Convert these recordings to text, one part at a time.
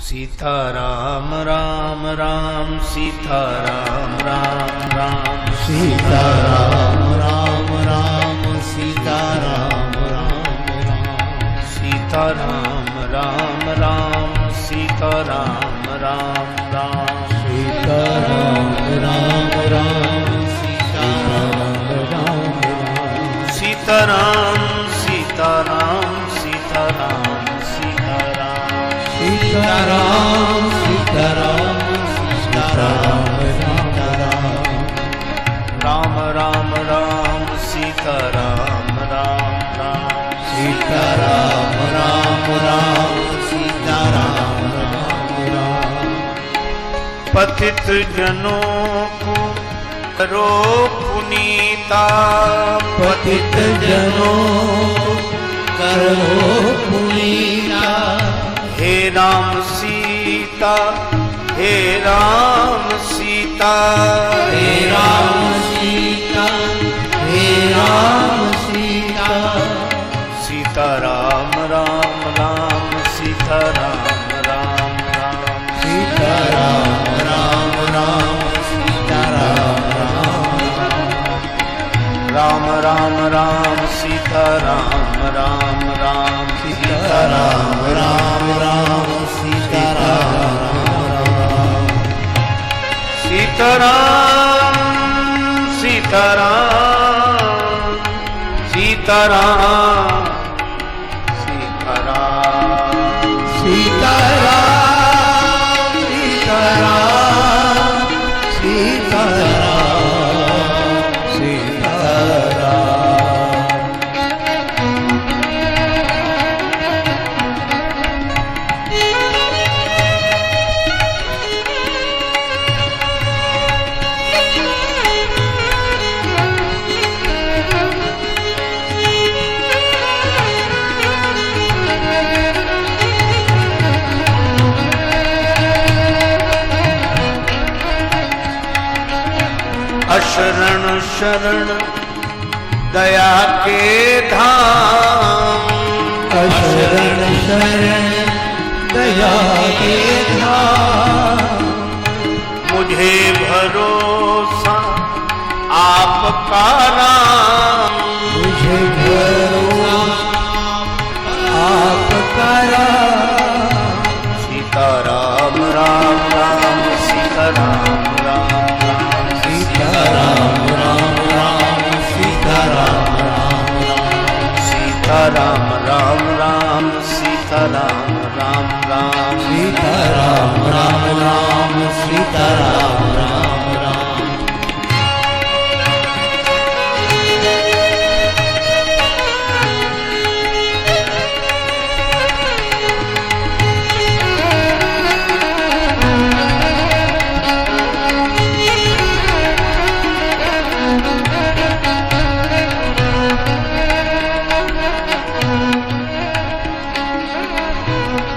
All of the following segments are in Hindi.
सीताराम राम राम सीताराम राम राम सीताराम राम राम सीताराम राम राम सीताराम राम राम सीताराम राम राम सीताराम राम राम सीताराम राम राम सीताराम सीताराम सीताराम सीताराम सीताराम सीताराम राम राम राम सीताराम राम राम सीताराम राम राम सीताराम राम राम पतित जनों को करो पुनीता पतित जनों को करो पुनीता हे राम सीता हे राम सीता हे राम सीता हे राम सीता सीताराम राम राम सीताराम राम राम सीताराम राम राम सीताराम राम राम राम सीताराम राम राम सीताराम राम राम सीताराम सीताराम सीताराम सीताराम सीताराम सीताराम सीताराम सीताराम सीताराम अशरण शरण दया के धाम अशरण शरण दया के धाम मुझे भरोसा आपका राम मुझे भरोसा आपका राम सीताराम राम राम सीताराम राम सीताराम राम राम सीताराम राम राम सीताराम राम राम सीताराम राम राम सीताराम राम राम सीताराम राम राम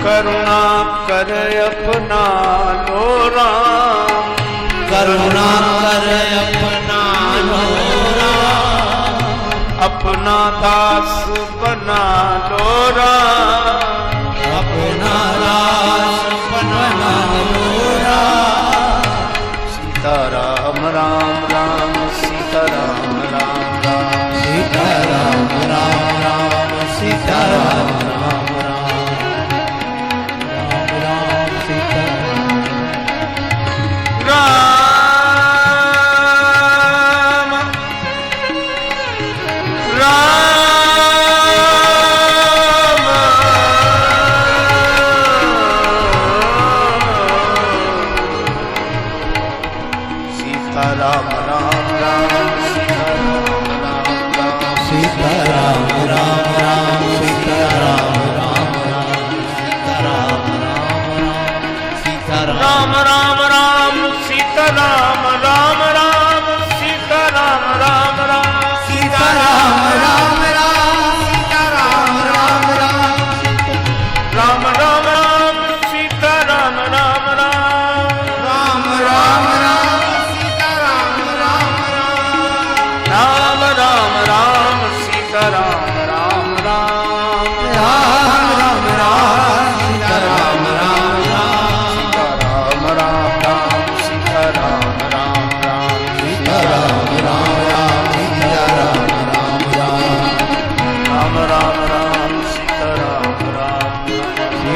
करुणा कर अपना लो राम करुणा कर अपना लो राम अपना दास बना लो राम अपना दास बना लो राम सीताराम राम राम सीताराम राम राम सीताराम राम राम सीताराम राम राम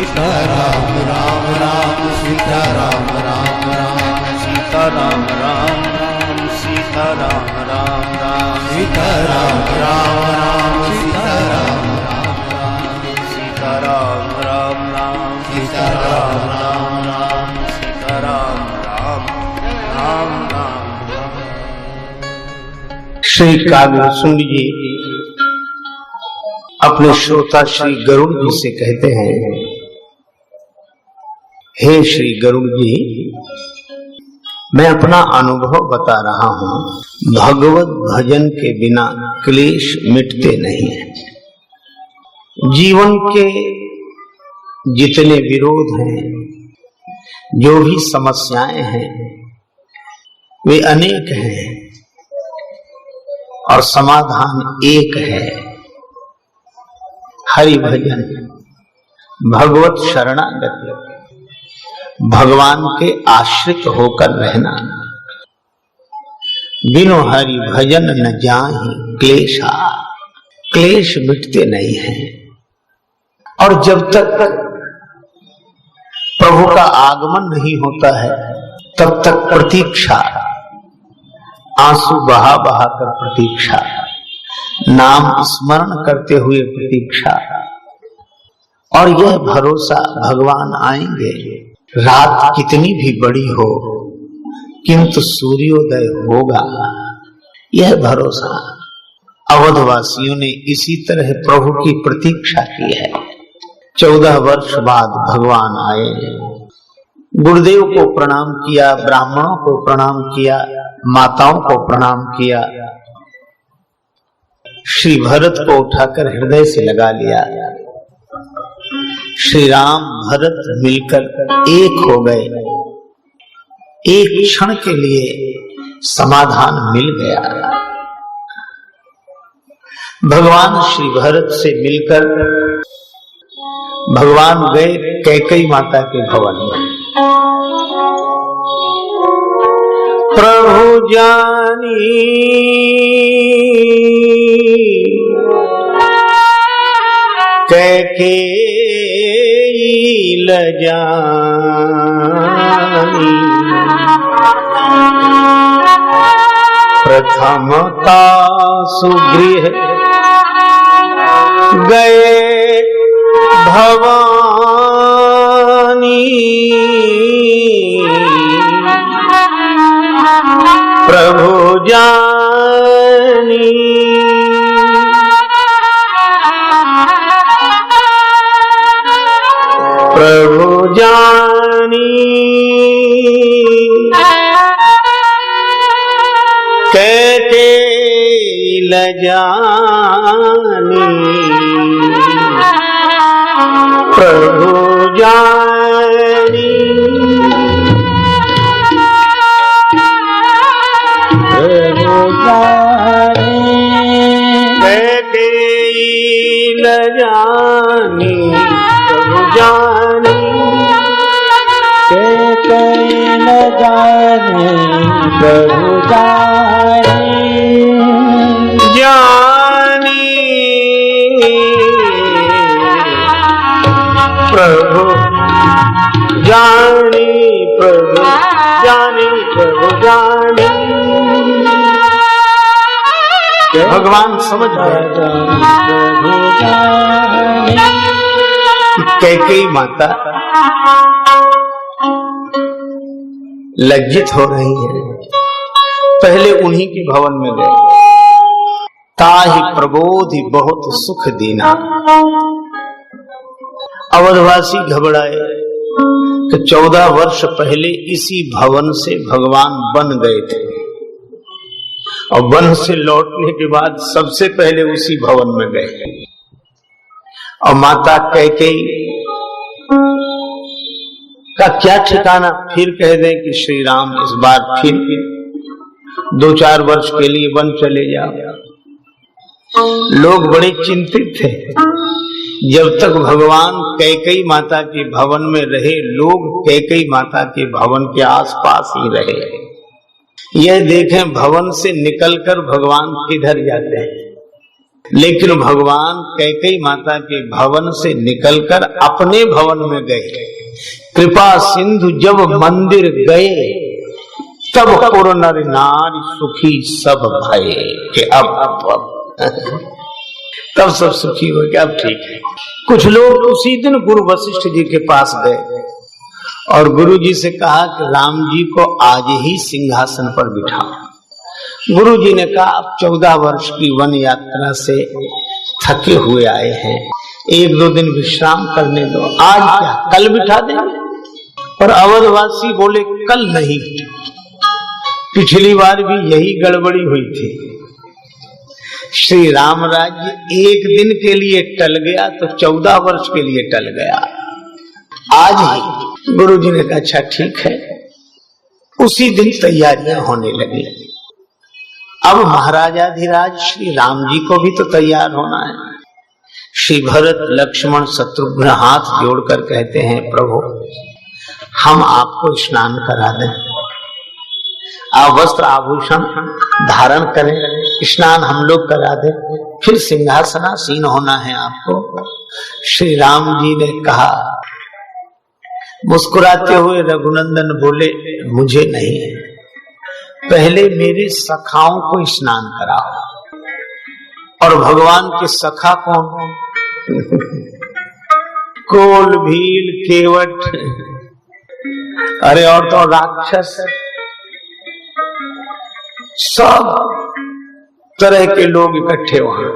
सीताराम राम राम सीताराम राम राम सीताराम राम राम सीताराम राम राम सीताराम राम राम सीताराम राम राम सीताराम राम राम सीताराम राम राम सीताराम राम राम राम। श्री काव्य सुन जी अपने श्रोता श्री गरुड़ जी से कहते हैं, हे श्री गरुड़ जी, मैं अपना अनुभव बता रहा हूं। भगवत भजन के बिना क्लेश मिटते नहीं हैं। जीवन के जितने विरोध हैं, जो भी समस्याएं हैं, वे अनेक हैं और समाधान एक है, हरि भजन, भगवत शरणागति, भगवान के आश्रित होकर रहना। बिनु हरि भजन न जाहि क्लेशा, क्लेश मिटते नहीं हैं। और जब तक प्रभु का आगमन नहीं होता है, तब तक प्रतीक्षा, आंसू बहा बहा कर प्रतीक्षा, नाम स्मरण करते हुए प्रतीक्षा, और यह भरोसा भगवान आएंगे। रात कितनी भी बड़ी हो किंतु सूर्योदय होगा, यह भरोसा। अवधवासियों ने इसी तरह प्रभु की प्रतीक्षा की है। 14 वर्ष बाद भगवान आए। गुरुदेव को प्रणाम किया, ब्राह्मणों को प्रणाम किया, माताओं को प्रणाम किया। श्री भरत को उठाकर हृदय से लगा लिया। श्री राम भरत मिलकर एक हो गए। एक क्षण के लिए समाधान मिल गया। भगवान श्री भरत से मिलकर भगवान गए कैकेयी माता के भवन में। प्रभु जानी कैकेयी लजानी, प्रथमता सुगृह गए भवानी, प्रभु जानी प्रभु जानी कैकेयी लजानी, प्रभु जानी प्रभु जानी कैकेयी लजानी, प्रभु जानी कैकेयी लजानी, प्रभु जानी जानी प्रभु जानी, प्रभु जानी, प्रभु जानी। भगवान समझ गए कैकेयी माता लज्जित हो रही है। पहले उन्हीं के भवन में गए। ताहि प्रबोधि बहुत सुख दीना। अवधवासी घबराए कि 14 वर्ष पहले इसी भवन से भगवान बन गए थे, और वन से लौटने के बाद सबसे पहले उसी भवन में गए। और माता कैकेयी का क्या ठिकाना, फिर कह दें कि श्री राम इस बार फिर 2-4 वर्ष के लिए वन चले जाओ। लोग बड़े चिंतित थे। जब तक भगवान कैकेयी माता के भवन में रहे, लोग कैकेयी माता के भवन के आसपास ही रहे। यह देखें भवन से निकलकर भगवान किधर जाते हैं। लेकिन भगवान कैकेयी माता के भवन से निकलकर अपने भवन में गए। कृपा सिंधु जब मंदिर गए तब पुर नर नारी सुखी सब भये कि अब तब सब सुखी हो गए, अब ठीक है। कुछ लोग उसी दिन गुरु वशिष्ठ जी के पास गए और गुरु जी से कहा कि राम जी को आज ही सिंहासन पर बिठाओ। गुरु जी ने कहा अब 14 वर्ष की वन यात्रा से थके हुए आए हैं, 1-2 दिन विश्राम करने दो, आज क्या कल बिठा देंगे। और अवधवासी बोले कल नहीं, पिछली बार भी यही गड़बड़ी हुई थी। श्री राम राज्य 1 दिन के लिए टल गया तो 14 वर्ष के लिए टल गया, आज ही। गुरु जी ने कहा अच्छा ठीक है। उसी दिन तैयारियां होने लगी। अब महाराजाधिराज श्री राम जी को भी तो तैयार होना है। श्री भरत लक्ष्मण शत्रुघ्न हाथ जोड़कर कहते हैं प्रभु हम आपको स्नान करा दें, आप वस्त्र आभूषण धारण करें, स्नान हम लोग करा दें, फिर सिंहासनासीन होना है आपको। श्री राम जी ने कहा, मुस्कुराते हुए रघुनंदन बोले मुझे नहीं, पहले मेरे सखाओं को स्नान कराओ। और भगवान के सखा कौन? कोल भील केवट, अरे और तो राक्षस, सब तरह के लोग इकट्ठे वहां।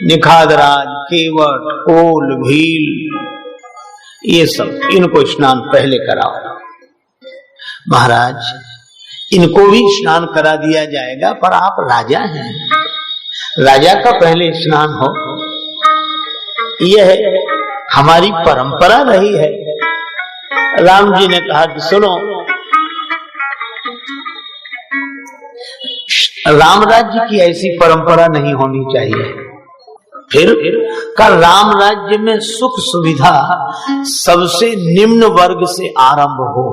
निखादराज, केवट, कोल भील, ये सब, इनको स्नान पहले कराओ। महाराज इनको भी स्नान करा दिया जाएगा, पर आप राजा हैं, राजा का पहले स्नान हो, यह हमारी परंपरा रही है। राम जी ने कहा कि सुनो, राम राज्य की ऐसी परंपरा नहीं होनी चाहिए। फिर का राम राज्य में सुख सुविधा सबसे निम्न वर्ग से आरंभ हो,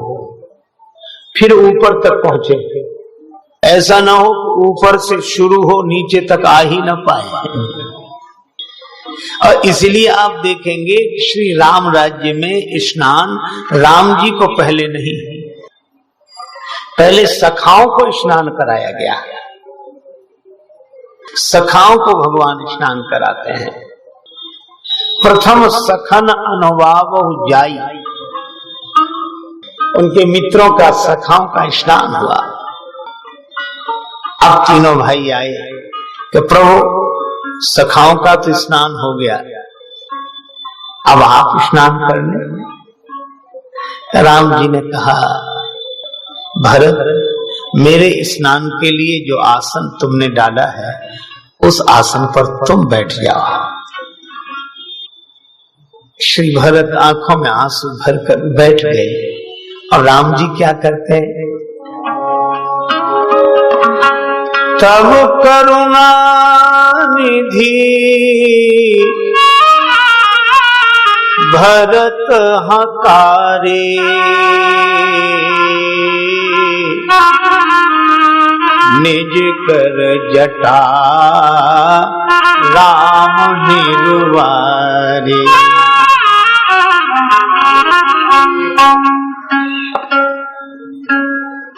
फिर ऊपर तक पहुंचे। ऐसा ना हो ऊपर से शुरू हो नीचे तक आ ही ना पाए। और इसलिए आप देखेंगे श्री राम राज्य में स्नान राम जी को पहले नहीं, पहले सखाओं को स्नान कराया गया। सखाओं को भगवान स्नान कराते हैं। प्रथम सखन अनुभाव जाई, उनके मित्रों का सखाओं का स्नान हुआ। अब तीनों भाई आए कि प्रभु सखाओं का तो स्नान हो गया, अब आप स्नान कर लें। राम जी ने कहा भरत मेरे स्नान के लिए जो आसन तुमने डाला है उस आसन पर तुम बैठ जाओ। श्री भरत आंखों में आंसू भरकर बैठ गए। और राम जी क्या करते हैं? तब करुणा निधि भरत हकारे, निज कर जटा राम निर्वारे।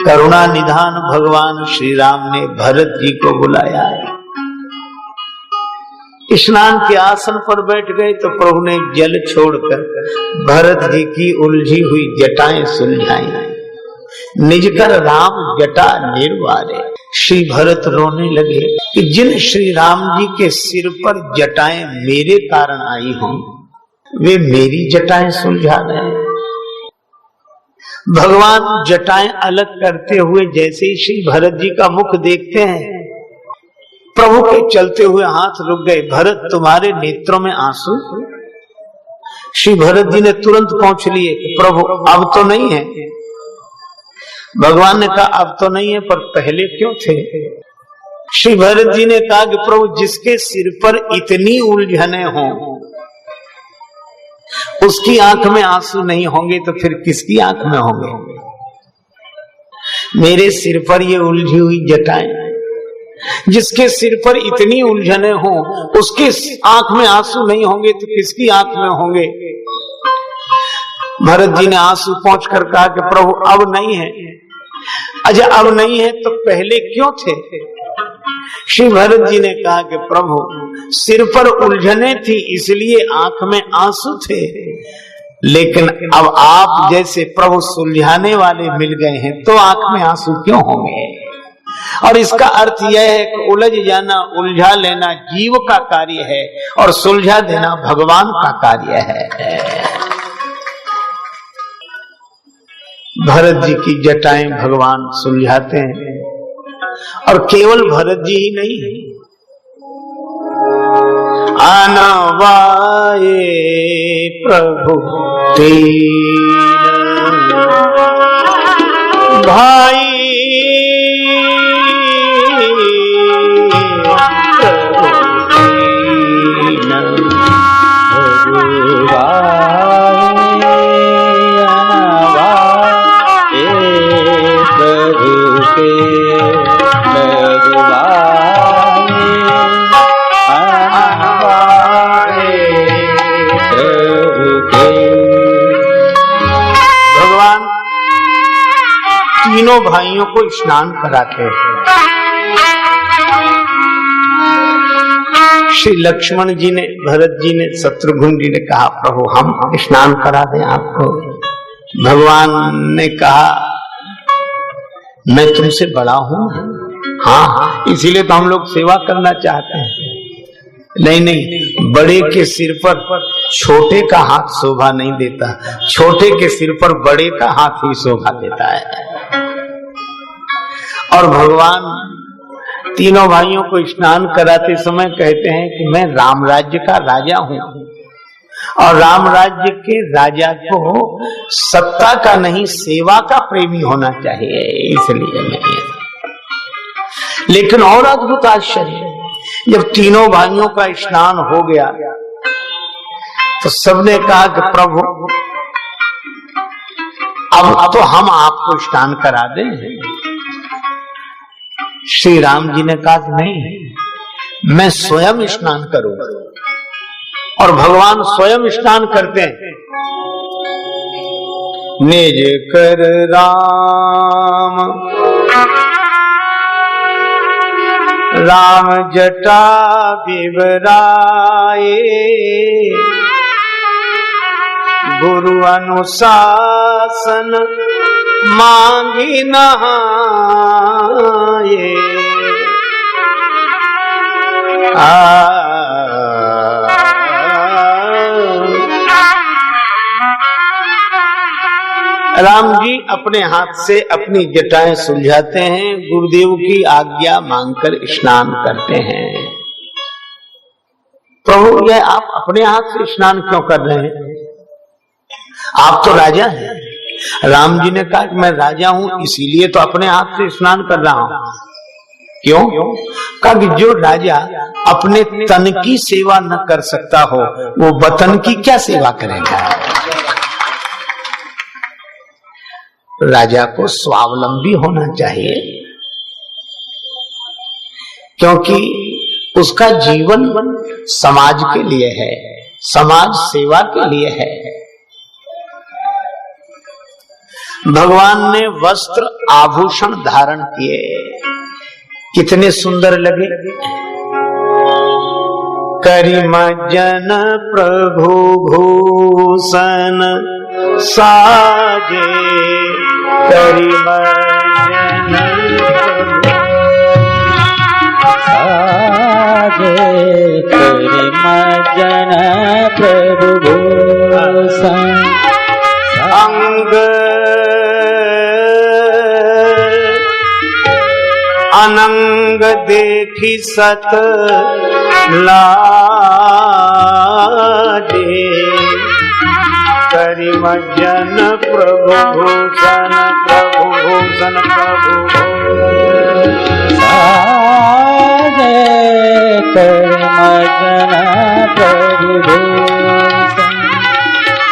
करुणा निधान भगवान श्री राम ने भरत जी को बुलाया है। स्नान के आसन पर बैठ गए तो प्रभु ने जल छोड़कर भरत जी की उलझी हुई जटाएं सुलझाई। निज कर राम जटा निर्वारे। श्री भरत रोने लगे कि जिन श्री राम जी के सिर पर जटाएं मेरे कारण आई हों, वे मेरी जटाएं सुलझा रहे हैं। भगवान जटाएं अलग करते हुए जैसे ही श्री भरत जी का मुख देखते हैं, प्रभु के चलते हुए हाथ रुक गए। भरत तुम्हारे नेत्रों में आंसू? श्री भरत जी ने तुरंत पहुंच लिए, प्रभु अब तो नहीं है। भगवान ने कहा अब तो नहीं है, पर पहले क्यों थे? श्री भरत जी ने कहा कि प्रभु जिसके सिर पर इतनी उलझने हों उसकी आंख में आंसू नहीं होंगे तो फिर किसकी आंख में होंगे? मेरे सिर पर ये उलझी हुई जटाएं जिसके सिर पर इतनी उलझने हो, उसकी आंख में आंसू नहीं होंगे तो किसकी आंख में होंगे? भरत जी ने आंसू पहुंच कर कहा कि प्रभु अब नहीं है। अच्छा अब नहीं है तो पहले क्यों थे? श्री भरत जी ने कहा कि प्रभु सिर पर उलझने थी इसलिए आंख में आंसू थे, लेकिन अब आप जैसे प्रभु सुलझाने वाले मिल गए हैं तो आंख में आंसू क्यों होंगे? और इसका अर्थ यह है कि उलझ जाना, उलझा लेना जीव का कार्य है और सुलझा देना भगवान का कार्य है। भरत जी की जटाएं भगवान सुलझाते हैं और केवल भरत जी ही नहीं, आनवाए प्रभु तीन भाई तीनों भाइयों को स्नान कराते हैं। श्री लक्ष्मण जी ने, भरत जी ने, शत्रुघ्न जी ने कहा प्रभु हम स्नान करा दें आपको। भगवान ने कहा मैं तुमसे बड़ा हूं, हाँ इसीलिए तो हम लोग सेवा करना चाहते हैं। नहीं, बड़े के सिर पर छोटे का हाथ शोभा नहीं देता, छोटे के सिर पर बड़े का हाथ ही शोभा देता है। और भगवान तीनों भाइयों को स्नान कराते समय कहते हैं कि मैं राम राज्य का राजा हूं और राम राज्य के राजा को सत्ता का नहीं सेवा का प्रेमी होना चाहिए, इसलिए मैं। लेकिन और अद्भुत आश्चर्य, जब तीनों भाइयों का स्नान हो गया तो सबने कहा कि प्रभु अब तो हम आपको स्नान करा दें। श्री राम जी ने कहा कि नहीं, मैं स्वयं स्नान करूंगा। और भगवान स्वयं स्नान करते हैं। निज कर राम जटा बिबराए, गुरु अनुशासन मांगी नहाए। राम जी अपने हाथ से अपनी जटाएं सुलझाते हैं, गुरुदेव की आज्ञा मांगकर स्नान करते हैं। प्रभु ये आप अपने हाथ से स्नान क्यों कर रहे हैं? आप तो राजा हैं। राम जी ने कहा कि मैं राजा हूं इसीलिए तो अपने हाथ से स्नान कर रहा हूं। क्यों? कहा कि जो राजा अपने तन की सेवा न कर सकता हो वो वतन की क्या सेवा करेगा? राजा को स्वावलंबी होना चाहिए, क्योंकि उसका जीवन समाज के लिए है, समाज सेवा के लिए है। भगवान ने वस्त्र आभूषण धारण किए, कितने सुंदर लगे। करिम जन प्रभु भूषण साजे, करिम जन साजे, करिम जन प्रभु भूषण अंग अनंग देखी सत लाजे, करिम जन प्रभु भूषण, प्रभु भूषण, प्रभु साजे, करिम जन प्रभु भूषण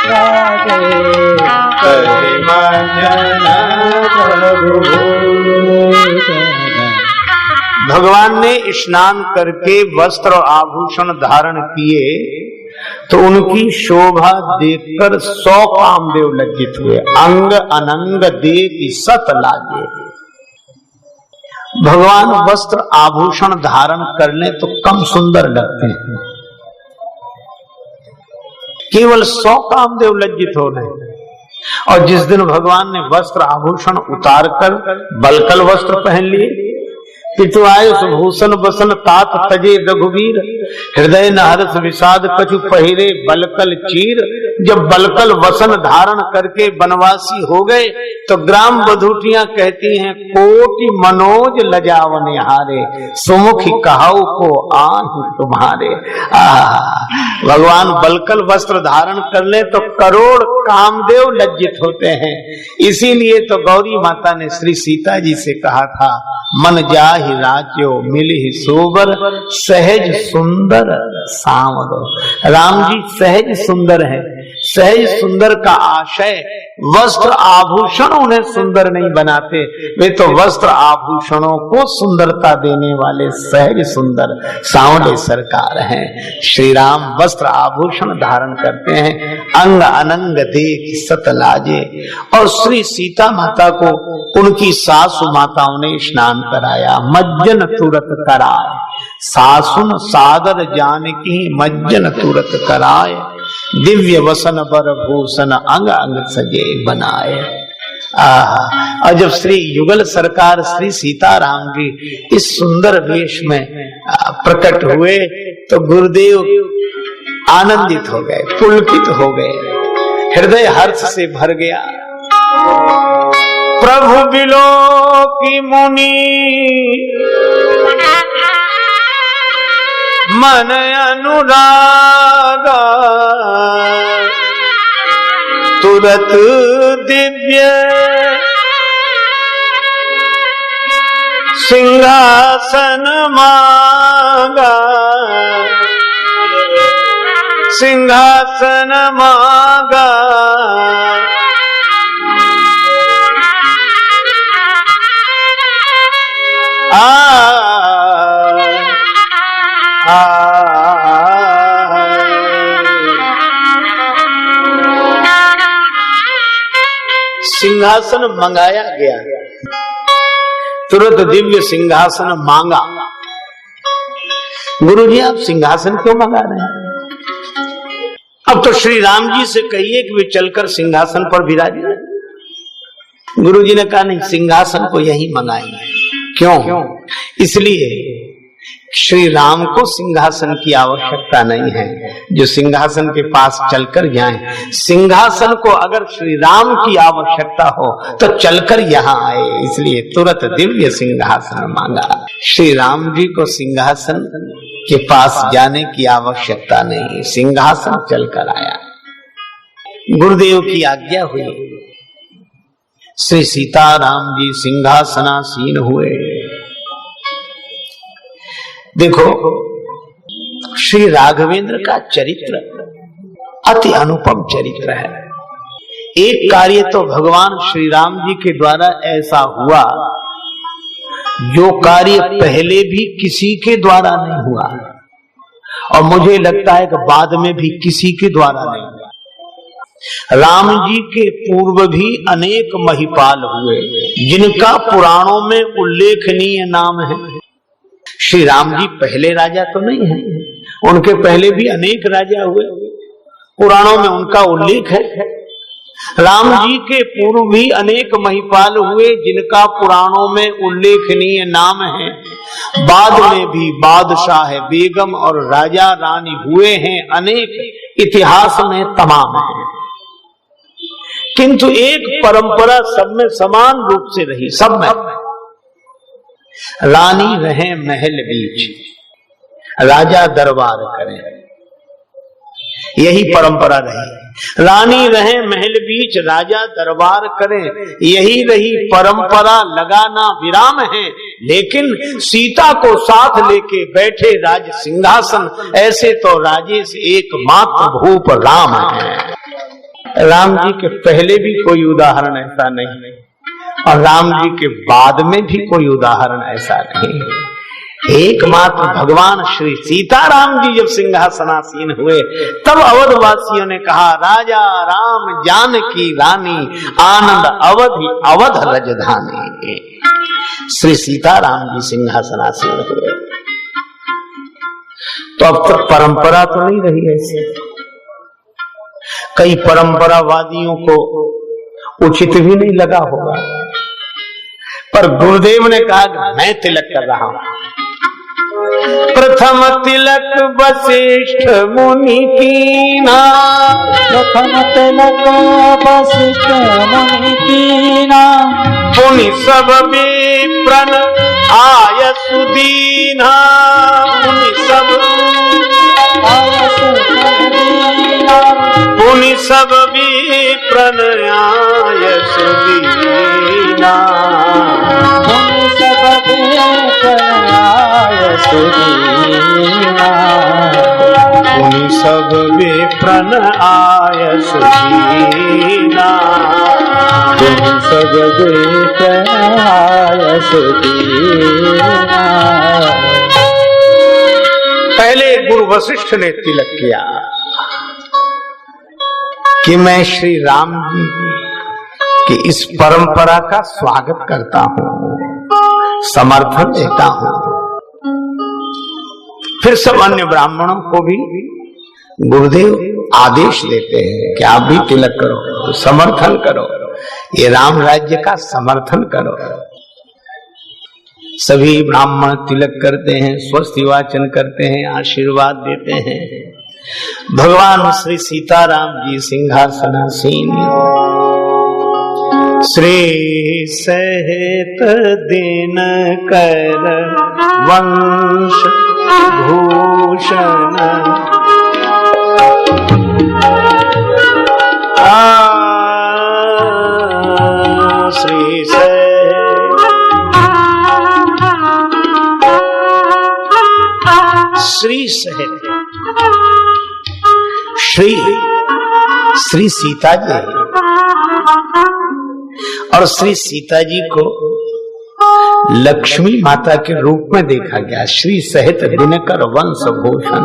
साजे, करिम जन प्रभु भूषण। भगवान ने स्नान करके वस्त्र और आभूषण धारण किए तो उनकी शोभा देखकर 100 कामदेव लज्जित हुए। अंग अनंग देख सत लागे। भगवान वस्त्र आभूषण धारण कर ले तो कम सुंदर लगते हैं, केवल 100 कामदेव लज्जित हो रहे। और जिस दिन भगवान ने वस्त्र आभूषण उतार कर बलकल वस्त्र पहन लिए, पितुआयुष भूषण बसन तात तजे रघुवीर, हृदय नहरस विषाद कछु पहिरे बलकल चीर। जब बलकल वसन धारण करके वनवासी हो गए तो ग्राम बधूटियां कहती हैं, कोटि मनोज लजावन हारे, सुमुखी कहाऊ को आहि तुम्हारे। भगवान बलकल वस्त्र धारण कर ले तो करोड़ कामदेव लज्जित होते हैं। इसीलिए तो गौरी माता ने श्री सीता जी से कहा था, मन जाहि राज्यो मिलि सोबर, सहज सुंदर सांवरो। राम जी सहज सुंदर है। सहज सुंदर का आशय वस्त्र आभूषण उन्हें सुंदर नहीं बनाते, वे तो वस्त्र आभूषणों को सुंदरता देने वाले सहज सुंदर सांवले सरकार हैं। श्री राम वस्त्र आभूषण धारण करते हैं, अंग अनंग देख सत लाजे। और श्री सीता माता को उनकी सासु माताओं ने स्नान कराया, मज्जन तुरत कराए। सासुन सादर जानकी मज्जन तुरत कराए, दिव्य वसन बर भूषण अंग अंग सजे बनाए। और जब श्री युगल सरकार श्री सीताराम जी इस सुंदर वेश में प्रकट हुए तो गुरुदेव आनंदित हो गए, पुलकित हो गए, हृदय हर्ष से भर गया। प्रभु बिलो की मुनि मन अनुराग, तुरत दिव्य सिंहासन मांगा, सिंहासन मांगा। सिंहासन मंगाया गया, तुरंत दिव्य सिंहासन मांगा। गुरुजी आप सिंहासन क्यों मंगा रहे हैं? अब तो श्री राम जी से कहिए कि वे चलकर सिंहासन पर विराजे। गुरुजी ने कहा नहीं, सिंहासन को यही मंगाएंगे। क्यों? इसलिए श्री राम को सिंहासन की आवश्यकता नहीं है, जो सिंहासन के पास चलकर जाएं। सिंहासन को अगर श्री राम की आवश्यकता हो तो चलकर यहाँ आए, इसलिए तुरंत दिव्य सिंहासन मांगा। श्री राम जी को सिंहासन के पास जाने की आवश्यकता नहीं, सिंहासन चलकर आया। गुरुदेव की आज्ञा हुई, श्री सीताराम जी सिंहासनासीन हुए। देखो श्री राघवेंद्र का चरित्र अति अनुपम चरित्र है। एक कार्य तो भगवान श्री राम जी के द्वारा ऐसा हुआ जो कार्य पहले भी किसी के द्वारा नहीं हुआ, और मुझे लगता है कि बाद में भी किसी के द्वारा नहीं हुआ। राम जी के पूर्व भी अनेक महिपाल हुए जिनका पुराणों में उल्लेखनीय नाम है। श्री राम जी पहले राजा तो नहीं है, उनके पहले भी अनेक राजा हुए, पुराणों में उनका उल्लेख है। राम जी के पूर्व भी अनेक महिपाल हुए जिनका पुराणों में उल्लेखनीय नाम है। बाद में भी बादशाह, बेगम और राजा रानी हुए हैं, अनेक इतिहास में तमाम है। किंतु एक परंपरा सब में समान रूप से रही, सब में। रानी रहे महल बीच, राजा दरबार करें, यही परंपरा रही। रानी रहे महल बीच, राजा दरबार करें, यही रही परंपरा, लगाना विराम है। लेकिन सीता को साथ लेके बैठे राज सिंहासन, ऐसे तो राजेश एकमात्र भूप राम है। राम जी के पहले भी कोई उदाहरण ऐसा नहीं, और राम जी के बाद में भी कोई उदाहरण ऐसा नहीं। एकमात्र भगवान श्री सीताराम जी जब सिंहासनासीन हुए तब अवधवासियों ने कहा, राजा राम जानकी रानी आनंद अवधि अवध रजधानी। श्री सीताराम जी सिंहासनासीन हुए। तो अब तक परंपरा तो नहीं रही ऐसे। कई परंपरावादियों को उचित भी नहीं लगा होगा, पर गुरुदेव ने कहा कि मैं तिलक कर रहा हूं। प्रथम तिलक वशिष्ठ मुनि कीना, प्रथम तिलक वशिष्ठ मुनि कीना, मुनि सब विप्रन आय सुदीना, मुनि सब आय सुदीना, मुनि सब विप्रन आय सुदीना, मुनि सब विप्रन आय सुदीना, मुनि सब विप्रन आय सुदीना, मुनि सब विप्रन आय सुदीना। पहले गुरु वशिष्ठ ने तिलक किया कि मैं श्री राम जी की इस परंपरा का स्वागत करता हूं, समर्थन देता हूं। फिर सब अन्य ब्राह्मणों को भी गुरुदेव आदेश देते हैं कि आप भी तिलक करो, समर्थन करो, ये राम राज्य का समर्थन करो। सभी ब्राह्मण तिलक करते हैं, स्वस्ति वाचन करते हैं, आशीर्वाद देते हैं। भगवान श्री सीताराम जी सिंहासनासीन, श्री सहित दिन कर वंश भूषण, श्री श्री सहित श्री श्री सीता जी है और श्री सीता जी को लक्ष्मी माता के रूप में देखा गया। श्री सहित दिनकर वंश भूषण,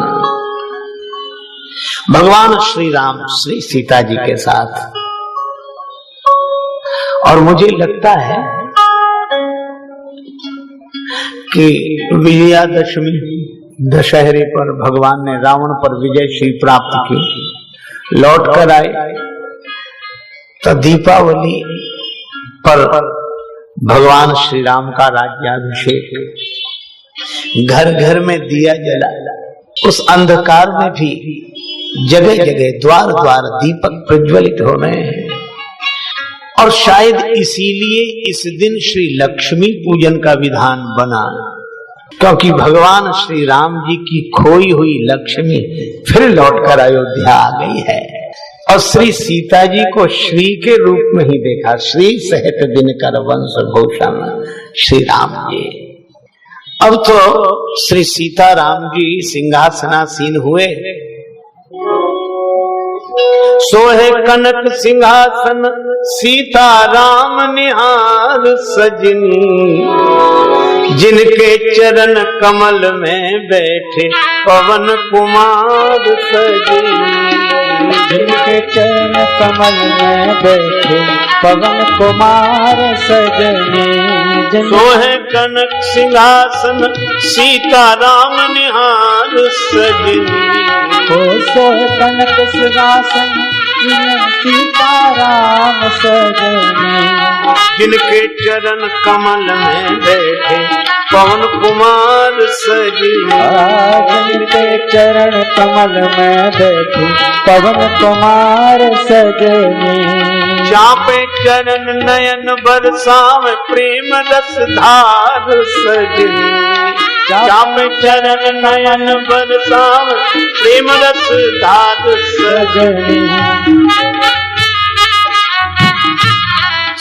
भगवान श्री राम श्री सीता जी के साथ। और मुझे लगता है कि विजयादशमी दशहरे पर भगवान ने रावण पर विजय श्री प्राप्त की, लौट कर आए तो दीपावली पर भगवान श्री राम का राज्याभिषेक, घर घर में दिया जला, उस अंधकार में भी जगह जगह द्वार द्वार दीपक प्रज्वलित हो रहे हैं। और शायद इसीलिए इस दिन श्री लक्ष्मी पूजन का विधान बना, क्योंकि भगवान श्री राम जी की खोई हुई लक्ष्मी फिर लौटकर अयोध्या आ गई है। और श्री सीता जी को श्री के रूप में ही देखा, श्री सहित दिनकर वंश भूषण श्री राम जी। अब तो श्री सीताराम जी सिंहासनासीन हुए। सोहे कनक सिंहासन सीताराम निहार सजनी, जिनके चरण कमल में बैठे पवन कुमार सजनी, जिनके चरण कमल में बैठे पवन कुमार सजनी। सोहे कनक सिंहासन सीताराम निहार सजनी, सोहे कनक सिंहासन सीताराम सजनी, जिनके चरण कमल में बैठे पवन कुमार सजनी, जिनके चरण कमल में बैठे पवन कुमार सजनी। चापे चरण नयन बरसाव प्रेम रस धार सजनी, चापे चरण नयन बरसाव प्रेम रस धार सजनी।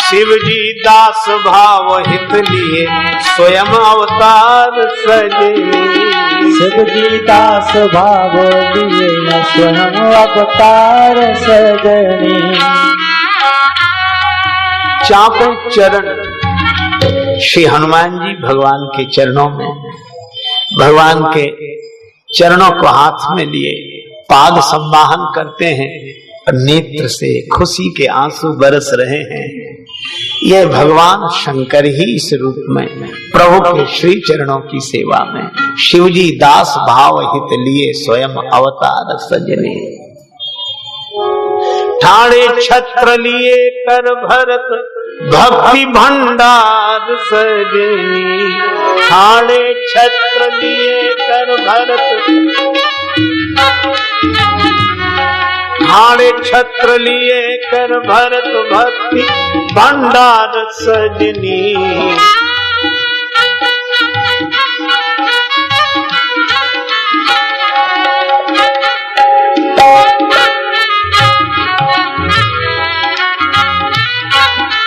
शिव जी दास भाव हित लिए स्वयं अवतार सजनी, शिव जी दास भाव लिए स्वयं अवतार सजनी। चापों चरण श्री हनुमान जी भगवान के चरणों में भगवान के चरणों को हाथ में लिए पाद संवाहन करते हैं और नेत्र से खुशी के आंसू बरस रहे हैं। यह भगवान शंकर ही इस रूप में प्रभु के श्री चरणों की सेवा में शिवजी दास भाव हित लिए स्वयं अवतार सजने। ठाणे छत्र लिए कर भरत भक्ति भंडार सजनी। ठाणे छत्र लिए कर भरत ठाणे छत्र लिए कर भरत भक्ति भंडार सजनी।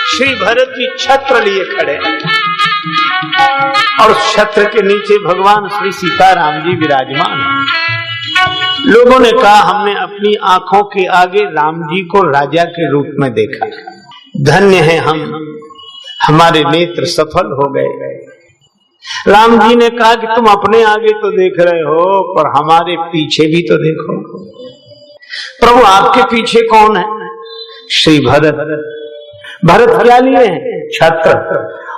श्री भरत जी छत्र लिए खड़े और छत्र के नीचे भगवान श्री सीताराम जी विराजमान हैं। लोगों ने कहा हमने अपनी आंखों के आगे राम जी को राजा के रूप में देखा, धन्य है हम, हमारे नेत्र सफल हो गए। राम जी ने कहा कि तुम अपने आगे तो देख रहे हो पर हमारे पीछे भी तो देखो। प्रभु आपके पीछे कौन है? श्री भरत। भरत क्या लिए हैं? छत्र।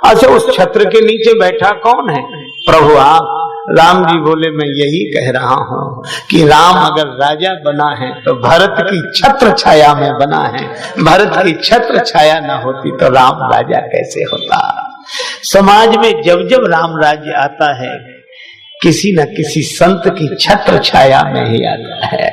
अच्छा, उस छत्र के नीचे बैठा कौन है? प्रभु आप। राम जी बोले मैं यही कह रहा हूं कि राम अगर राजा बना है तो भरत की छत्र छाया में बना है। भरत की छत्र छाया ना होती तो राम राजा कैसे होता? समाज में जब जब राम राज्य आता है किसी न किसी संत की छत्र छाया में ही आता है।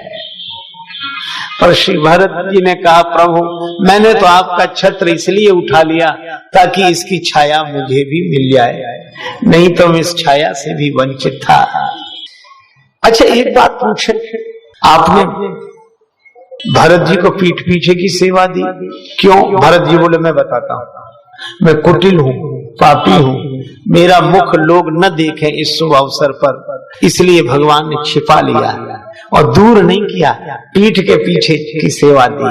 पर श्री भरत जी ने कहा प्रभु मैंने तो आपका छत्र इसलिए उठा लिया ताकि इसकी छाया मुझे भी मिल जाए, नहीं तो मैं इस छाया से भी वंचित था। अच्छा एक बात पूछे, आपने भरत जी को पीठ पीछे की सेवा दी क्यों? भरत जी बोले मैं बताता हूं, मैं कुटिल हूं, पापी हूं, मेरा मुख लोग न देखें इस शुभ अवसर पर, इसलिए भगवान ने छिपा लिया और दूर नहीं किया, पीठ के पीछे की सेवा दी।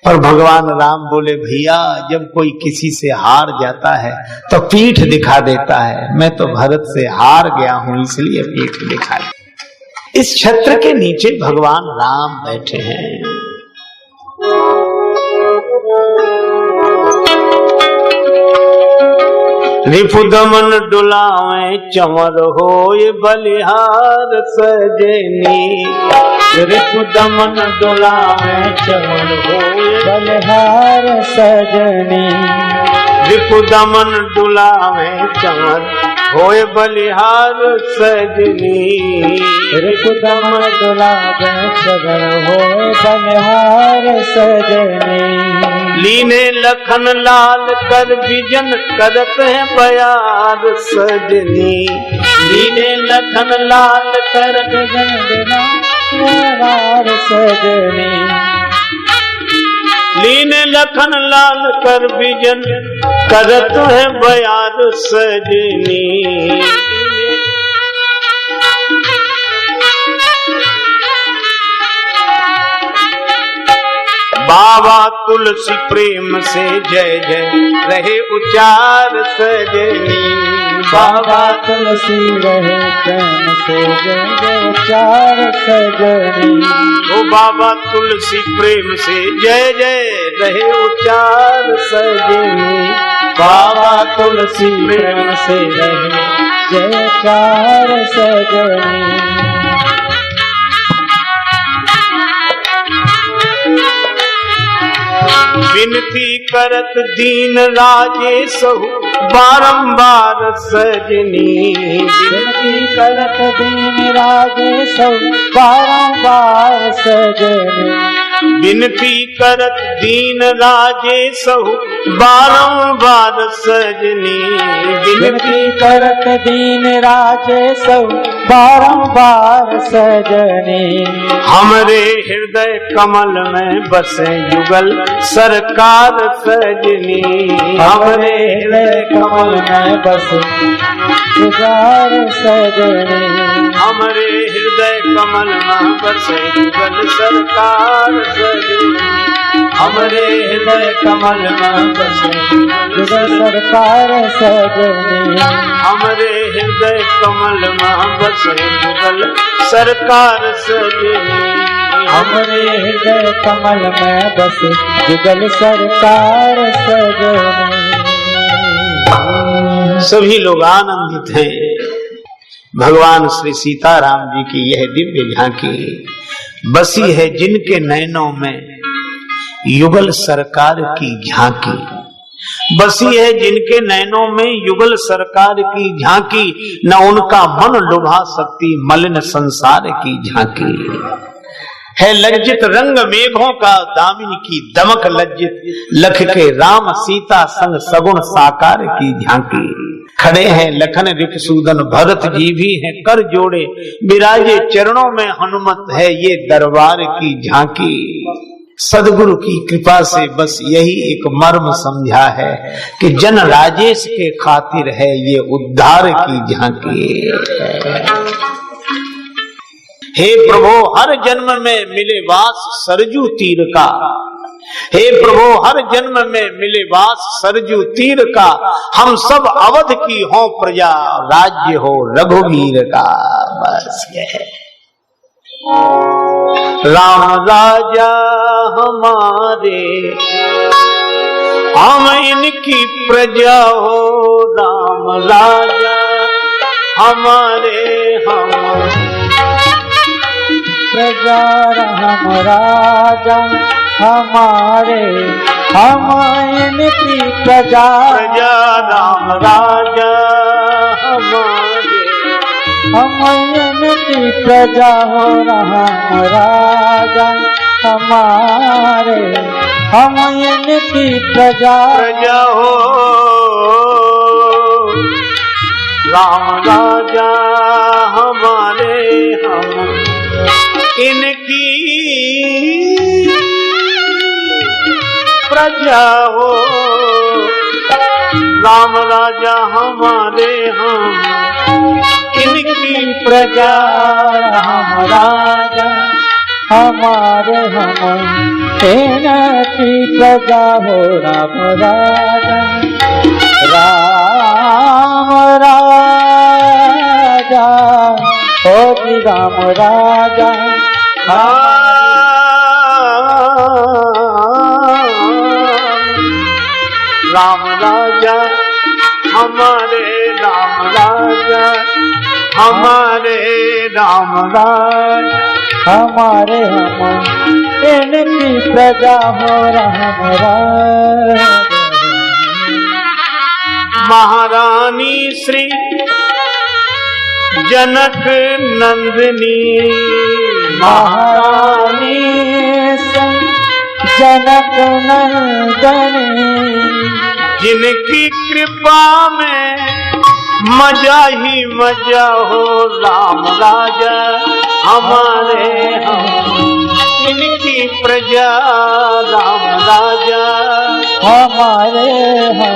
और भगवान राम बोले भैया जब कोई किसी से हार जाता है तो पीठ दिखा देता है, मैं तो भरत से हार गया हूं इसलिए पीठ दिखाई। इस छत्र के नीचे भगवान राम बैठे हैं। रिपु दमन डुलावे चमर होए बलिहार सजनी। रिपु दमन डुलावे चमर होए बलिहार सजनी। रिपु दमन डुलावे चमर होए बलिहार सजनी। रिपु दमन डुलावे चमर होए बलिहार सजनी। लीने लखन लाल कर विजन करत है बयार सजनी। लीने लखन लाल कर विजन बयार सजनी। लीने लखन लाल कर विजन करत है बयार सजनी। बाबा तुलसी प्रेम से जय जय रहे उचार सजनी। बाबा तुलसी रहे प्रेम से जय जय उचार सजनी। ओ बाबा तुलसी प्रेम से जय जय रहे उचार सजनी। बाबा तुलसी प्रेम से रहे जय उचार सजनी। विनती करत दीन राजे सहु बारंबार सजनी। विनती करत दीन राजे सहु बारंबार सजनी। विनती करत दीन राजे सहु बारंबार सजनी। विनती करत दीन राजे सहु बारंबार सजनी। हमरे हृदय कमल में बसे युगल सरकार सजनी। हमरे हृदय कमल में बसे युगल सजनी। हमरे हृदय कमल में बसे युगल सरकार सजनी। हमरे हृदय कमल में बसे जुगल सरकार सजनी। हमरे हृदय कमल में बसे जुगल सरकार सजनी। हमरे हृदय कमल में बसे जुगल सरकार सजनी। सभी लोग आनंदित हैं। भगवान श्री सीताराम जी की यह दिव्य झांकी बसी है जिनके नयनों में युगल सरकार की झांकी। बसी है जिनके नयनों में युगल सरकार की झांकी, न उनका मन लुभा सकती मलिन संसार की झांकी। है लज्जित रंग मेघों का दामिनी की दमक लज्जित, लख के राम सीता संग सगुण साकार की झांकी। खड़े हैं लखन रिपुसूदन भरत जी भी हैं कर जोड़े, विराजे चरणों में हनुमत है ये दरबार की झांकी। सदगुरु की कृपा से बस यही एक मर्म समझा है कि जन राजेश के खातिर है ये उद्धार की झांकी। हे प्रभु हर जन्म में मिले वास सरजू तीर का, हे प्रभु हर जन्म में मिले वास सरजू तीर का। हम सब अवध की हो प्रजा, राज्य हो रघुवीर का। बस यह राम राजा हमारे, हम इनकी प्रजा हो। राम राजा हमारे, हम प्रजा राम राजा हमारे, हम इनकी प्रजा। प्रजा राम राजा हमारे, हम इनकी प्रजा हो। राम राजा हमारे, हम इनकी प्रजा। प्रजा हो। राम राजा हमारे, हम इनकी प्रजा हो। राम राजा हमारे, हम इनकी प्रजा। राम राजा हमारे, हम इनकी प्रजा हो। राम राजा राम राजा हो जी राम राजा। राम राजा हमारे, राम राजा हमारे, राम राजा हमारे, हम इनकी प्रजा हो। राम राजा महारानी श्री जनक नंदिनी, महारानी जनक नंदनी। जिनकी कृपा में मजा ही मजा हो। राम राजा हमारे, हम इनकी प्रजा। राम राजा हमारे, हम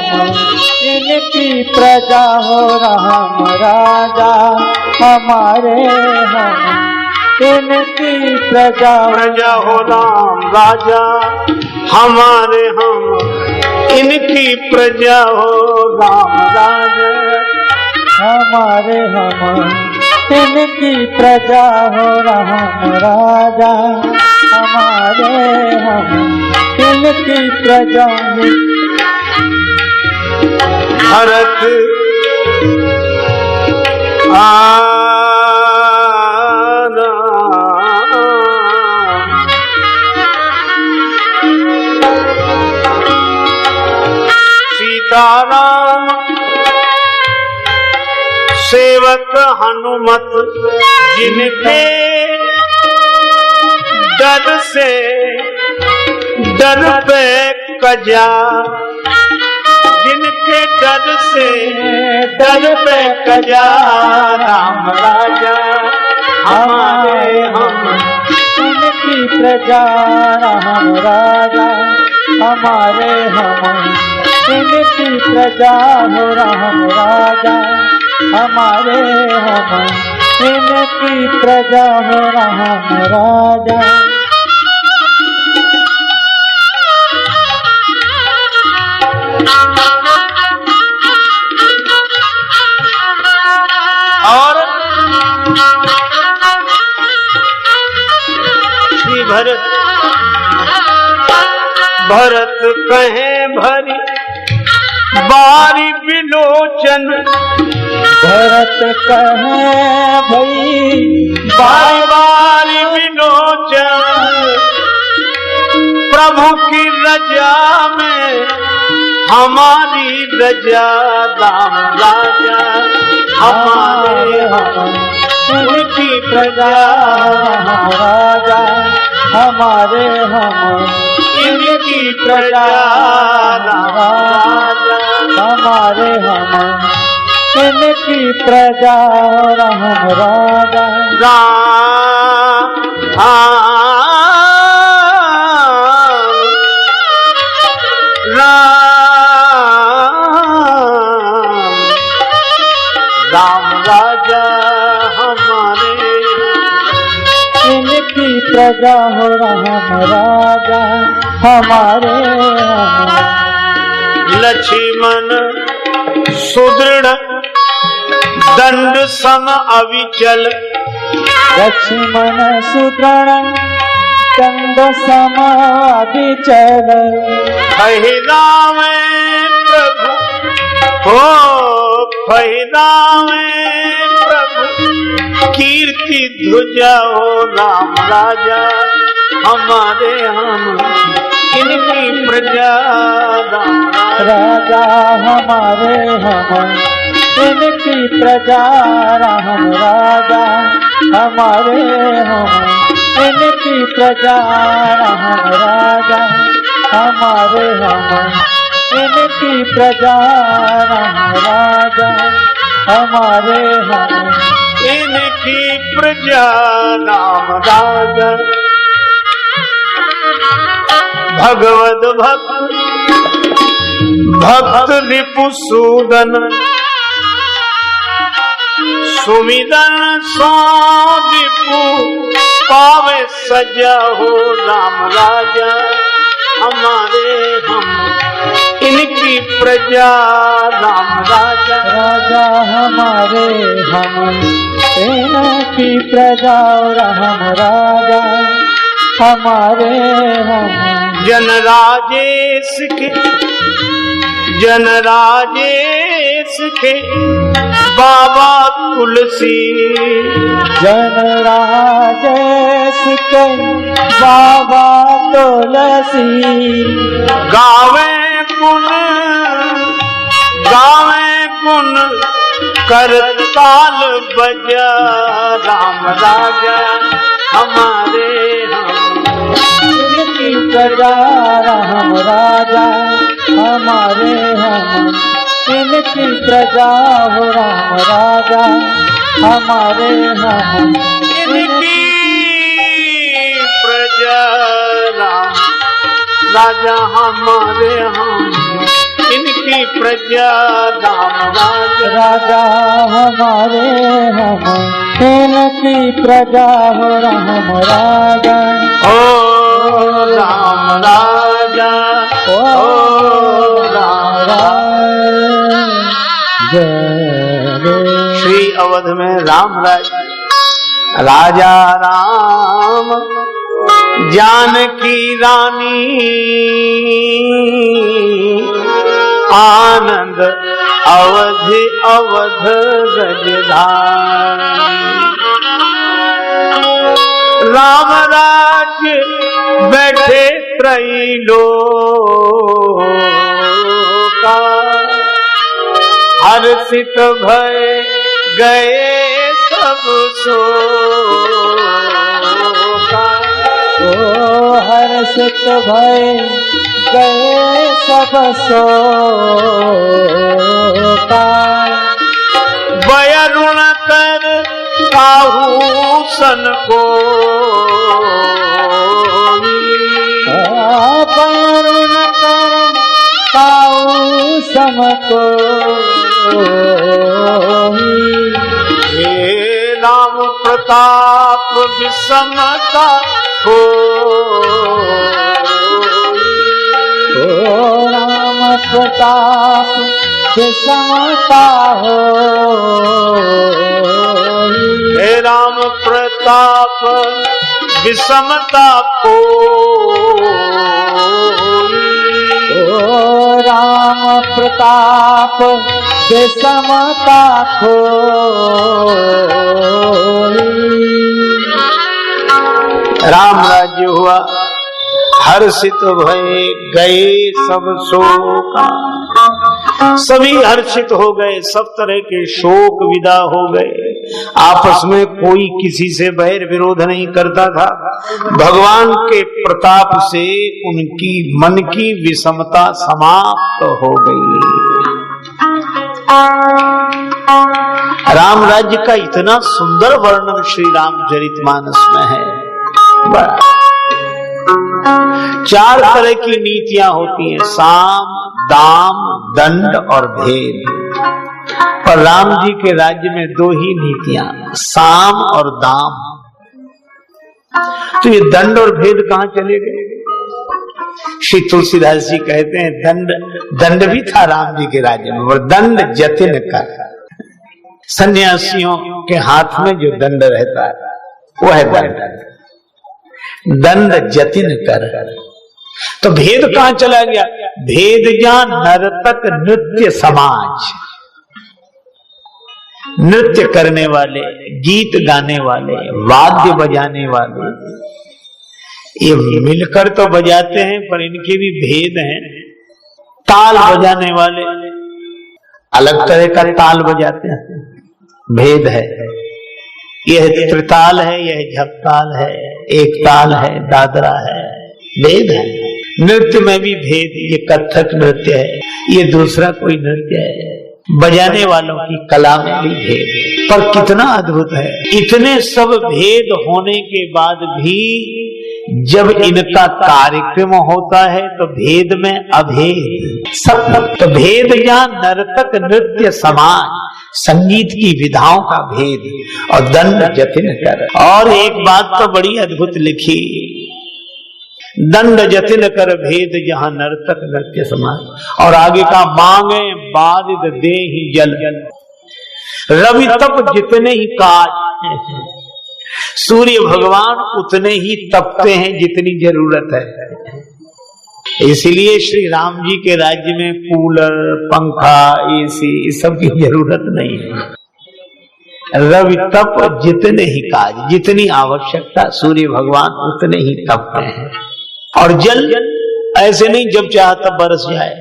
इनकी प्रजा हो। राम राजा हमारे, हम इनकी प्रजा। प्रजा हो। राम राजा हमारे, हम इनकी प्रजा हो। राम राजा हमारे, हम इनकी प्रजा हो। राम राजा हमारे, हम इनकी प्रजा। भरत आना सीताराम सेवक हनुमत, जिनके डर से डर पे कजा, जिनके डर से डर पे कजा। राम राजा हमारे, हम इनकी प्रजा। राम राजा हमारे, हम इनकी प्रजा हो। राम राजा हमारे, हम इनकी प्रजा हो। राम राजा कहे भरी बारी विलोचन, भरत कहे भई बारी बारी विलोचन, प्रभु की रजा में हमारी रजा, राम राजा हमारे हम उनकी प्रजा, राजा हमारे हम इनकी प्रजा, राम राजा हमारे हम इनकी प्रजा, राम राजा राम राजा हमारे इनकी प्रजा हो, राम राजा हमारे लक्ष्मण सुदृढ़ दंड सम अविचल, लक्ष्मण सुदृढ़ दंड सम अविचल, फहिदा में प्रभु हो, फहिदा में प्रभु कीर्ति ध्वजा हो, राम राजा हमारे हम इनकी प्रजा, राम राजा हमारे हम इनकी प्रजा, राम राजा हमारे हम इनकी प्रजा, राम राजा हमारे हम इनकी प्रजा, राम राजा हमारे हम इनकी प्रजा, राम राजा। भगवद भक्त भक्त रिपुसूदन, सुमिदन सो रिपु पावे सजा हो, राम राजा हमारे हम इनकी प्रजा, राम राजा राजा हमारे हम इनकी प्रजा, राम राजा हमारे हम जन राजेश के, जन राजेश के बाबा तुलसी, जन राजेश के बाबा तुलसी, गावे गुण करताल बजा, राम राजा हमारे हम इनकी प्रजा, राम राजा हमारे हम इनकी प्रजा हो, राम राजा हमारे हम इनकी प्रजा, राम राजा हमारे हम इनकी प्रजा, राम राजा राजा हमारे हम इनकी प्रजा हो, राम राजा ओ राम राजा, ओ राम राजा। श्री अवध में राम राजा राम जानकी रानी, आनंद अवधि अवध गजधारी, राम राज्य बैठे त्रैलोका, हर्षित भय गए सब सोका, ओ हर्षित भय गए सब सोका, वरुण कर काहू सन को, वरुण कर काहू सन को, हे राम प्रताप विषमता हो, राम प्रताप विषमता हो, हे राम प्रताप विषमता को, राम प्रताप बेसमता राम राज्य हुआ, हर्षित भये गए सब शोक। सभी हर्षित हो गए, सब तरह के शोक विदा हो गए। आपस में कोई किसी से बैर विरोध नहीं करता था। भगवान के प्रताप से उनकी मन की विषमता समाप्त हो गई। राम राज्य का इतना सुंदर वर्णन श्री रामचरितमानस में है। चार तरह की नीतियां होती हैं, साम, दाम, दंड और भेद। पर राम जी के राज्य में दो ही नीतियां, साम और दाम। तो ये दंड और भेद कहां चले गए? श्री तुलसीदास जी कहते हैं दंड भी था राम जी के राज्य में, और दंड जतिन कर। सन्यासियों के हाथ में जो दंड रहता है वो है दंड। दंड जतिन कर। तो भेद कहां चला गया? भेद जान नर्तक नृत्य समाज। नृत्य करने वाले, गीत गाने वाले, वाद्य बजाने वाले, ये मिलकर तो बजाते हैं पर इनके भी भेद हैं। ताल बजाने वाले अलग तरह का ताल बजाते हैं, भेद है। यह त्रिताल है, यह झपताल है, एक ताल है, दादरा है, भेद है। नृत्य में भी भेद, ये कथक नृत्य है, ये दूसरा कोई नृत्य है। बजाने वालों की कला में भी भेद। पर कितना अद्भुत है, इतने सब भेद होने के बाद भी जब इनका कार्यक्रम होता है तो भेद में अभेद सब। तो भेद या नर्तक नृत्य समाज, संगीत की विधाओं का भेद, और दंड जतिन कर। और एक बात तो बड़ी अद्भुत लिखी, दंड जतिन कर भेद जहां नर्तक नृत्य समाज। और आगे का मांगे बारिद दे ही जल, रवि तप जितने ही काज। सूर्य भगवान उतने ही तपते हैं जितनी जरूरत है। इसलिए श्री राम जी के राज्य में कूलर, पंखा, एसी इस सब की जरूरत नहीं है। रवि तप जितने ही काज, जितनी आवश्यकता, सूर्य भगवान उतने ही तपते हैं। और जल ऐसे नहीं जब चाहे तब बरस जाए।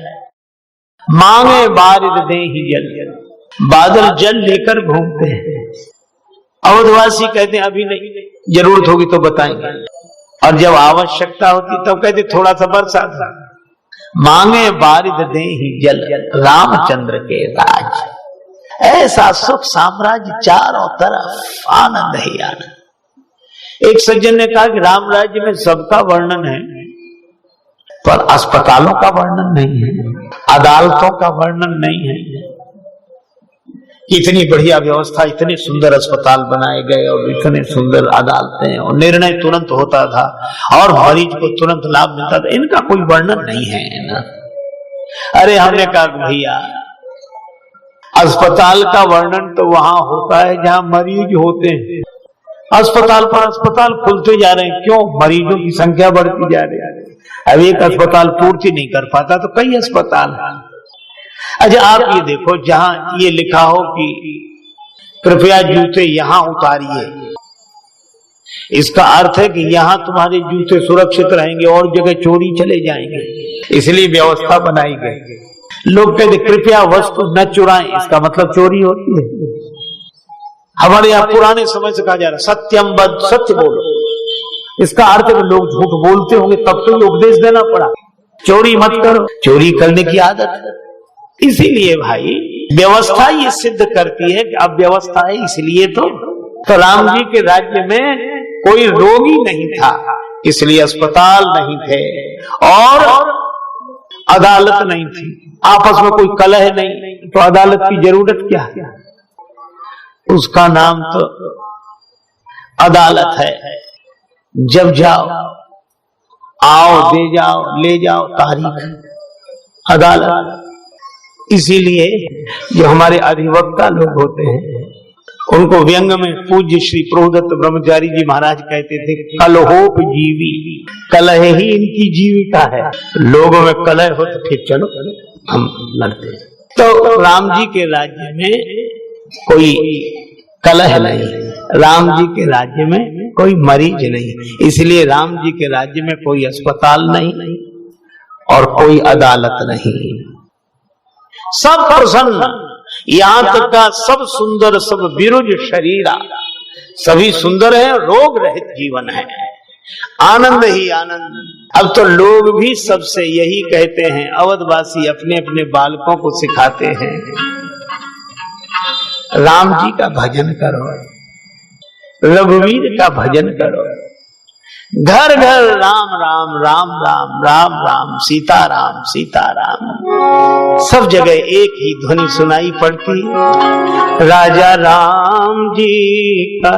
मांगे बारिद दे ही जल, बादल जल लेकर घूमते हैं। अवधवासी कहते हैं अभी नहीं, जरूरत होगी तो बताएंगे। और जब आवश्यकता होती तब कहते थोड़ा सा बरसात। मांगे बारिद दे ही जल, रामचंद्र के राज। ऐसा सुख साम्राज्य चारों तरफ, आनंद ही आनंद। एक सज्जन ने कहा कि राम राज्य में सबका वर्णन है पर अस्पतालों का वर्णन नहीं है, अदालतों का वर्णन नहीं है। इतनी बढ़िया व्यवस्था, इतने सुंदर अस्पताल बनाए गए और इतने सुंदर अदालतें, और निर्णय तुरंत होता था और मरीज को तुरंत लाभ मिलता था। इनका कोई वर्णन नहीं है ना। अरे हमने कहा भैया, अस्पताल का वर्णन तो वहां होता है जहां मरीज होते हैं। अस्पताल पर अस्पताल खुलते जा रहे हैं, क्यों? मरीजों की संख्या बढ़ती जा रही है। अब एक अस्पताल पूर्ति नहीं कर पाता तो कई अस्पताल। अच्छा आप ये देखो, जहां ये लिखा हो कि कृपया जूते यहां उतारिए, इसका अर्थ है कि यहां तुम्हारे जूते सुरक्षित रहेंगे और जगह चोरी चले जाएंगे, इसलिए व्यवस्था बनाई गई। लोग कहते कृपया वस्तु न चुराएं, इसका मतलब चोरी होती है। हमारे यहाँ पुराने समय से कहा जा रहा है सत्यम बद, सत्य बोलो। इसका अर्थ है कि लोग झूठ बोलते होंगे, तब तो ये उपदेश देना पड़ा चोरी मत करो। चोरी करने की आदत है। इसीलिए भाई व्यवस्था ये सिद्ध करती है कि अब व्यवस्था है, इसलिए तो राम जी के राज्य में कोई रोगी नहीं था, इसलिए अस्पताल नहीं थे और अदालत नहीं थी। आपस में कोई कलह नहीं, तो अदालत की जरूरत क्या है? उसका नाम तो अदालत है। जब जाओ, आओ, दे जाओ, ले जाओ, तारीख अदालत। इसीलिए जो हमारे अधिवक्ता लोग होते हैं उनको व्यंग में पूज्य श्री प्रभुदत्त ब्रह्मचारी जी महाराज कहते थे, कलहोप जीवी, कलह ही इनकी जीविका है। लोगों में कलह हो तो फिर चलो हम लड़ते हैं। तो राम जी के राज्य में कोई कलह नहीं, राम जी के राज्य में कोई मरीज नहीं, इसलिए राम जी के राज्य में कोई अस्पताल नहीं और कोई अदालत नहीं, सब प्रसन्न। यहाँ तक का सब सुंदर, सब विरुज शरीरा, सभी सुंदर है, रोग रहित जीवन है, आनंद ही आनंद। अब तो लोग भी सबसे यही कहते हैं, अवधवासी अपने अपने बालकों को सिखाते हैं, राम जी का भजन करो, रघुवीर का भजन करो, घर घर राम राम राम राम राम राम सीताराम सीताराम, सब जगह एक ही ध्वनि सुनाई पड़ती। राजा राम जी का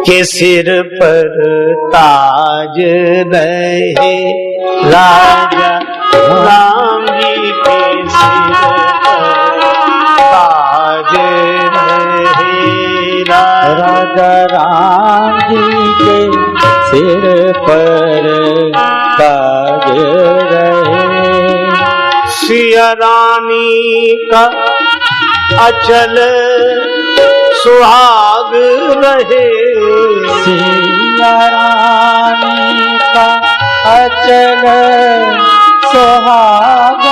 के सिर पर ताज रहे, राजा राम जी के सिर पर ताज रहे, राजा राम जी के सिर पर ताज रहे। सिया रानी का अचल सुहाग रहे, सिया रानी का अचल सुहाग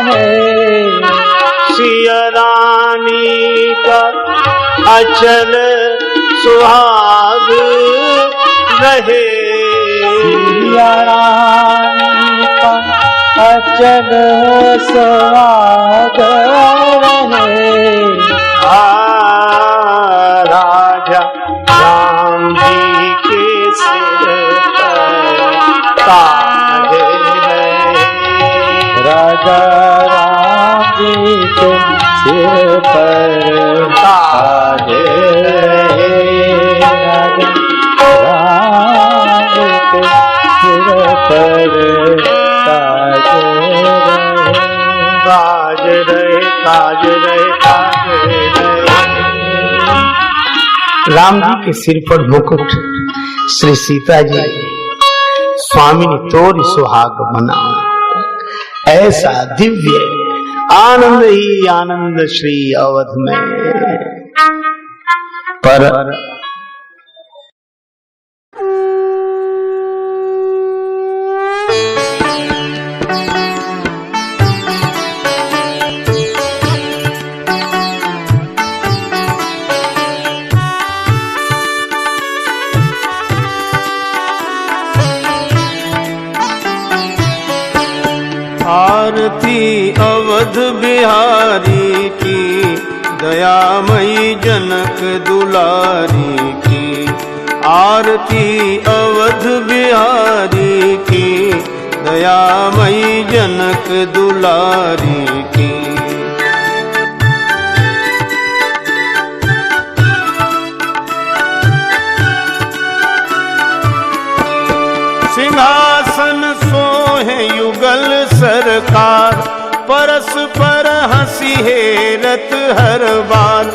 रहे, सिया रानी का अचल सुहाग रहे, सिया रानी का अचल सुहाग रहे। राजा राम जी के सिर पर ताज रहे, राजा राम जी के सिर पर ताज रहे, राजा राम के सिर पर ताज रहे, ताज रहे, ताज रहे, ताज रहे। राम जी के सिर पर मुकुट, श्री सीता जी स्वामी ने तोर सुहाग बना, ऐसा दिव्य आनंद ही आनंद श्री अवध में। पर आरती अवध बिहारी की, दयामयी जनक दुलारी की, आरती अवध बिहारी की, दयामयी जनक दुलारी की। सिंहासन सोहे युगल सरकार, परस्पर हंसी हेरत हर बार,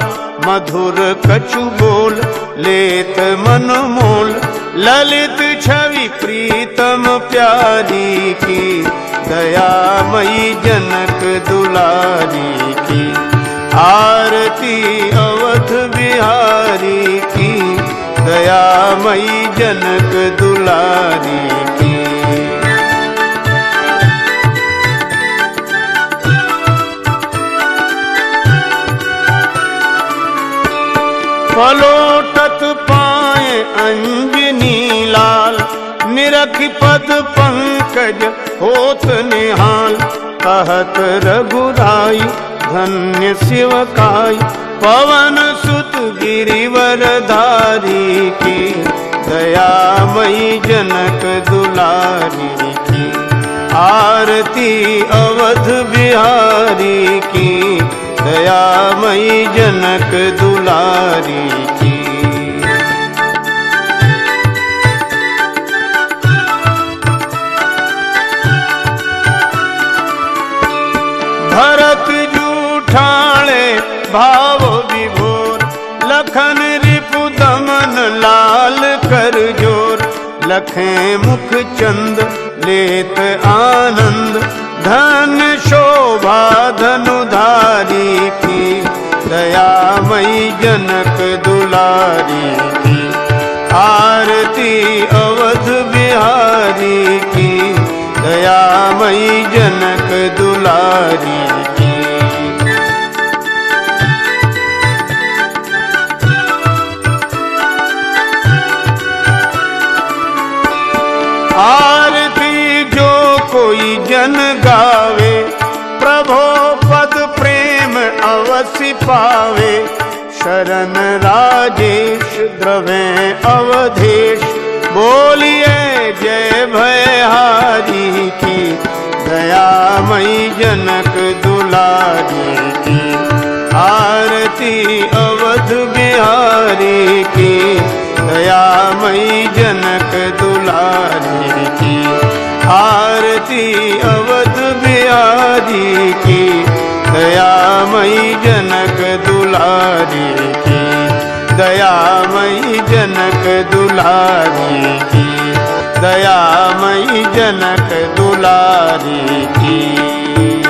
मधुर कछु बोल लेत मन मोल, ललित छवि प्रीतम प्यारी की, दयामयी जनक दुलारी की। आरती अवध बिहारी की, दयामयी जनक दुलारी की। पलोटत पाए अंजनी लाल, निरख पद पंकज होत निहाल, कहत रघुराई धन्य शिवकाई, पवन सुत गिरिवर धारी की, दयामयी जनक दुलारी की। आरती अवध बिहारी की, दयामयी जनक दुलारी की। भरत जूठाले भाव विभोर, लखन रिपु दमन लाल कर जोर, लखें मुख चंद लेत आनंद, धन शोभा धनुधारी की, दयामयी जनक दुलारी की। आरती अवध बिहारी की, दयामयी जनक दुलारी की। आरती जो कोई जन गावे, प्रभो पद प्रेम अवश्य पावे। शरण राजेश द्रवे अवधेश, बोलिए जय भयहारी की, दयामयी जनक दुलारी की। आरती अवध बिहारी की, दयामयी जनक दुलारी की। आरती अवध बिहारी की, दयामयी जनक दुलारी की। दयामयी जनक दुलारी की, दयामयी जनक दुलारी की।